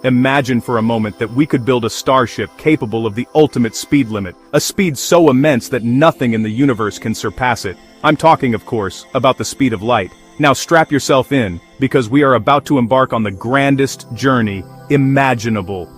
Imagine for a moment that we could build a starship capable of the ultimate speed limit, a speed so immense that nothing in the universe can surpass it. I'm talking, of course, about the speed of light. Now strap yourself in, because we are about to embark on the grandest journey imaginable.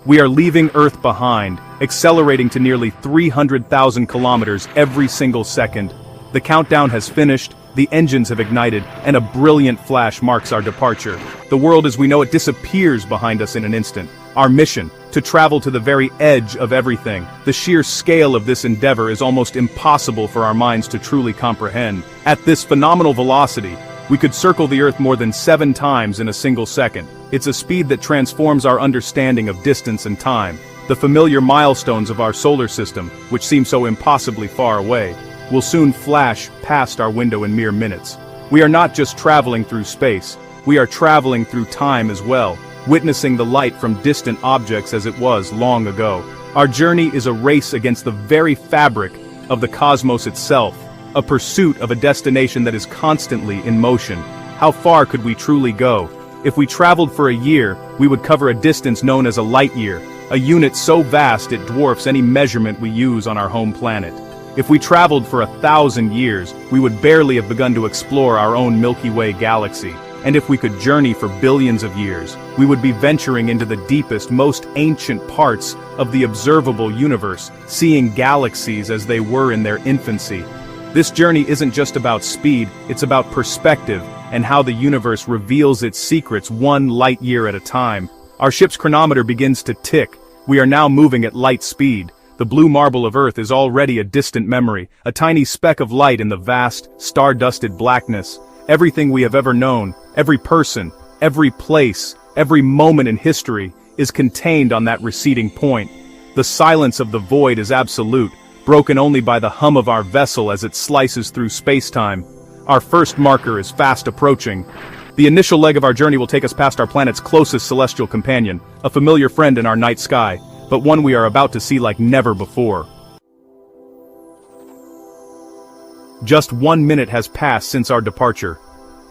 We are leaving Earth behind, accelerating to nearly 300,000 kilometers every single second. The countdown has finished, the engines have ignited, and a brilliant flash marks our departure. The world as we know it disappears behind us in an instant. Our mission, to travel to the very edge of everything. The sheer scale of this endeavor is almost impossible for our minds to truly comprehend. At this phenomenal velocity, we could circle the Earth more than 7 times in a single second. It's a speed that transforms our understanding of distance and time. The familiar milestones of our solar system, which seem so impossibly far away, will soon flash past our window in mere minutes. We are not just traveling through space, we are traveling through time as well, witnessing the light from distant objects as it was long ago. Our journey is a race against the very fabric of the cosmos itself, a pursuit of a destination that is constantly in motion. How far could we truly go? If we traveled for a year, we would cover a distance known as a light year, a unit so vast it dwarfs any measurement we use on our home planet. If we traveled for 1,000 years, we would barely have begun to explore our own Milky Way galaxy. And if we could journey for billions of years, we would be venturing into the deepest, most ancient parts of the observable universe, seeing galaxies as they were in their infancy. This journey isn't just about speed, it's about perspective, and how the universe reveals its secrets one light year at a time. Our ship's chronometer begins to tick. We are now moving at light speed. The blue marble of Earth is already a distant memory, a tiny speck of light in the vast, star-dusted blackness. Everything we have ever known, every person, every place, every moment in history, is contained on that receding point. The silence of the void is absolute, broken only by the hum of our vessel as it slices through space-time. Our first marker is fast approaching. The initial leg of our journey will take us past our planet's closest celestial companion, a familiar friend in our night sky, but one we are about to see like never before. Just 1 minute has passed since our departure.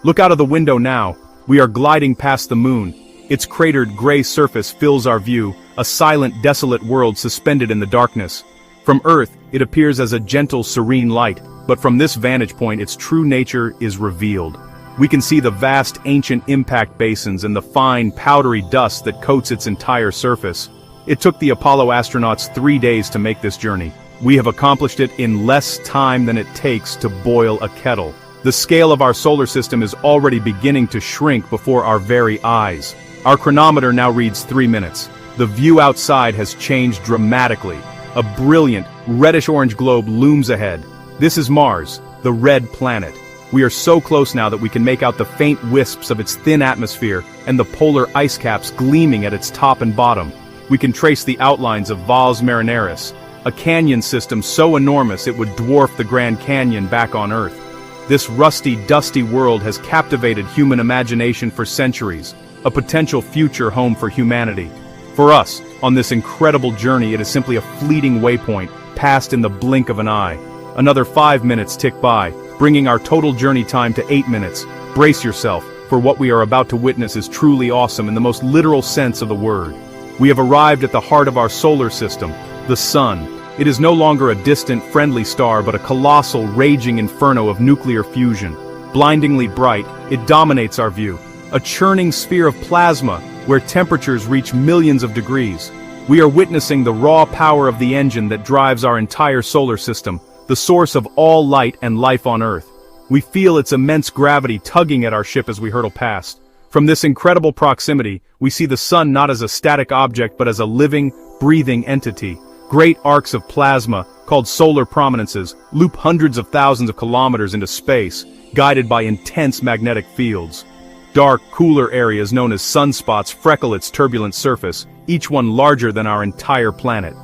Look out of the window now. We are gliding past the moon. Its cratered gray surface fills our view, a silent, desolate world suspended in the darkness. From Earth, it appears as a gentle, serene light, but from this vantage point its true nature is revealed. We can see the vast, ancient impact basins and the fine, powdery dust that coats its entire surface. It took the Apollo astronauts 3 days to make this journey. We have accomplished it in less time than it takes to boil a kettle. The scale of our solar system is already beginning to shrink before our very eyes. Our chronometer now reads 3 minutes. The view outside has changed dramatically. A brilliant, reddish-orange globe looms ahead. This is Mars, the red planet. We are so close now that we can make out the faint wisps of its thin atmosphere and the polar ice caps gleaming at its top and bottom. We can trace the outlines of Valles Marineris, a canyon system so enormous it would dwarf the Grand Canyon back on Earth. This rusty, dusty world has captivated human imagination for centuries, a potential future home for humanity. For us, on this incredible journey, it is simply a fleeting waypoint, passed in the blink of an eye. Another 5 minutes tick by, bringing our total journey time to 8 minutes. Brace yourself, for what we are about to witness is truly awesome in the most literal sense of the word. We have arrived at the heart of our solar system, the Sun. It is no longer a distant, friendly star but a colossal, raging inferno of nuclear fusion. Blindingly bright, it dominates our view, a churning sphere of plasma where temperatures reach millions of degrees. We are witnessing the raw power of the engine that drives our entire solar system, the source of all light and life on Earth. We feel its immense gravity tugging at our ship as we hurtle past. From this incredible proximity, we see the Sun not as a static object but as a living, breathing entity. Great arcs of plasma, called solar prominences, loop hundreds of thousands of kilometers into space, guided by intense magnetic fields. Dark, cooler areas known as sunspots freckle its turbulent surface, each one larger than our entire planet.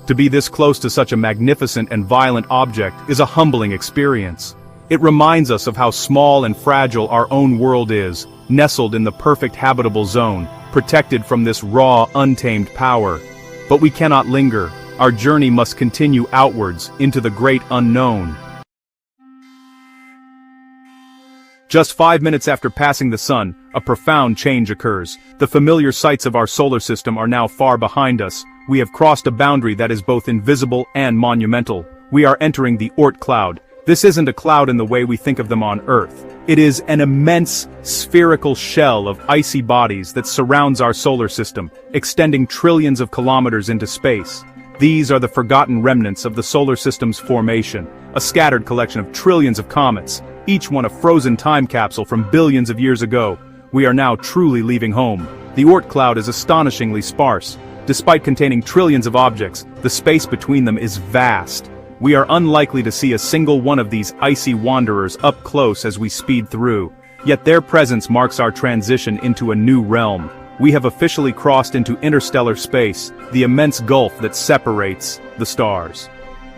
To be this close to such a magnificent and violent object is a humbling experience. It reminds us of how small and fragile our own world is, nestled in the perfect habitable zone, protected from this raw, untamed power. But we cannot linger. Our journey must continue outwards, into the great unknown. Just 5 minutes after passing the sun, a profound change occurs. The familiar sights of our solar system are now far behind us. We have crossed a boundary that is both invisible and monumental. We are entering the Oort cloud. This isn't a cloud in the way we think of them on Earth. It is an immense, spherical shell of icy bodies that surrounds our solar system, extending trillions of kilometers into space. These are the forgotten remnants of the solar system's formation, a scattered collection of trillions of comets, each one a frozen time capsule from billions of years ago. We are now truly leaving home. The Oort cloud is astonishingly sparse. Despite containing trillions of objects, the space between them is vast. We are unlikely to see a single one of these icy wanderers up close as we speed through. Yet their presence marks our transition into a new realm. We have officially crossed into interstellar space, the immense gulf that separates the stars.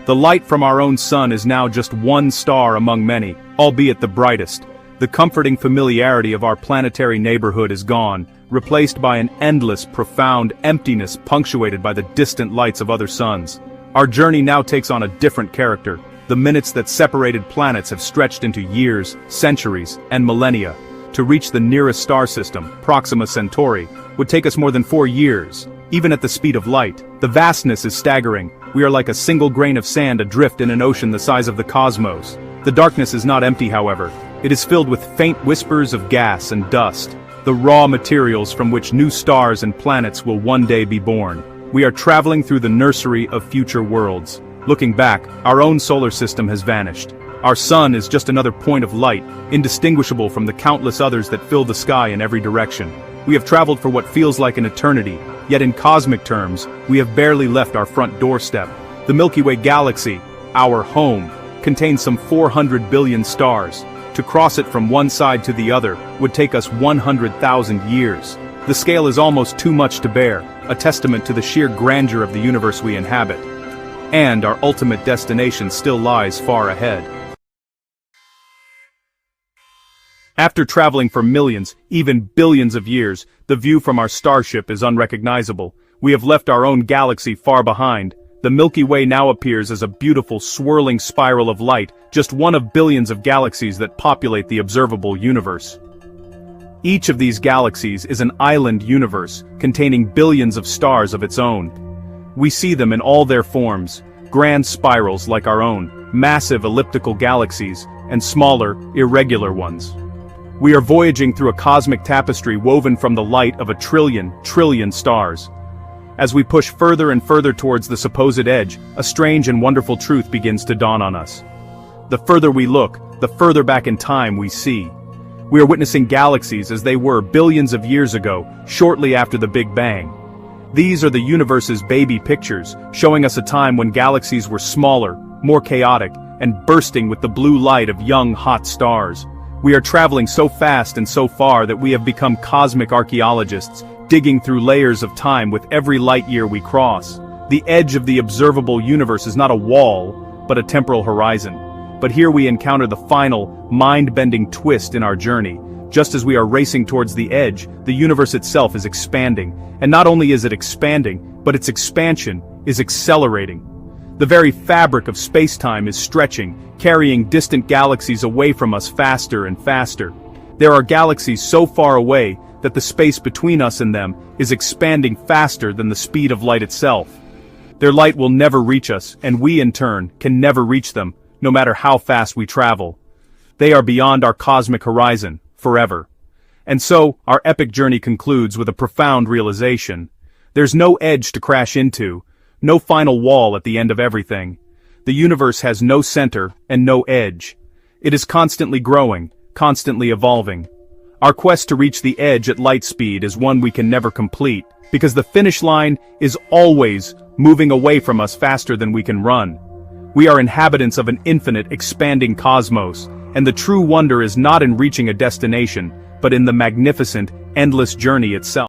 The light from our own sun is now just one star among many, albeit the brightest. The comforting familiarity of our planetary neighborhood is gone, replaced by an endless, profound emptiness punctuated by the distant lights of other suns. Our journey now takes on a different character. The minutes that separated planets have stretched into years, centuries, and millennia. To reach the nearest star system, Proxima Centauri, would take us more than 4 years. Even at the speed of light, the vastness is staggering. We are like a single grain of sand adrift in an ocean the size of the cosmos. The darkness is not empty, however. It is filled with faint whispers of gas and dust, the raw materials from which new stars and planets will one day be born. We are traveling through the nursery of future worlds. Looking back, our own solar system has vanished. Our sun is just another point of light, indistinguishable from the countless others that fill the sky in every direction. We have traveled for what feels like an eternity, yet in cosmic terms, we have barely left our front doorstep. The Milky Way galaxy, our home, contains some 400 billion stars. To cross it from one side to the other would take us 100,000 years. The scale is almost too much to bear, a testament to the sheer grandeur of the universe we inhabit. And our ultimate destination still lies far ahead. After traveling for millions, even billions of years, the view from our starship is unrecognizable. We have left our own galaxy far behind. The Milky Way now appears as a beautiful, swirling spiral of light, just one of billions of galaxies that populate the observable universe. Each of these galaxies is an island universe, containing billions of stars of its own. We see them in all their forms, grand spirals like our own, massive elliptical galaxies, and smaller, irregular ones. We are voyaging through a cosmic tapestry woven from the light of a trillion stars. As we push further and further towards the supposed edge, a strange and wonderful truth begins to dawn on us. The further we look, the further back in time we see. We are witnessing galaxies as they were billions of years ago, shortly after the Big Bang. These are the universe's baby pictures, showing us a time when galaxies were smaller, more chaotic, and bursting with the blue light of young, hot stars. We are traveling so fast and so far that we have become cosmic archaeologists, digging through layers of time with every light year we cross. The edge of the observable universe is not a wall, but a temporal horizon. But here we encounter the final, mind-bending twist in our journey. Just as we are racing towards the edge, the universe itself is expanding. And not only is it expanding, but its expansion is accelerating. The very fabric of space-time is stretching, carrying distant galaxies away from us faster and faster. There are galaxies so far away that the space between us and them is expanding faster than the speed of light itself. Their light will never reach us, and we in turn can never reach them, no matter how fast we travel. They are beyond our cosmic horizon, forever. And so, our epic journey concludes with a profound realization. There's no edge to crash into, no final wall at the end of everything. The universe has no center and no edge. It is constantly growing, constantly evolving. Our quest to reach the edge at light speed is one we can never complete, because the finish line is always moving away from us faster than we can run. We are inhabitants of an infinite, expanding cosmos, and the true wonder is not in reaching a destination, but in the magnificent, endless journey itself.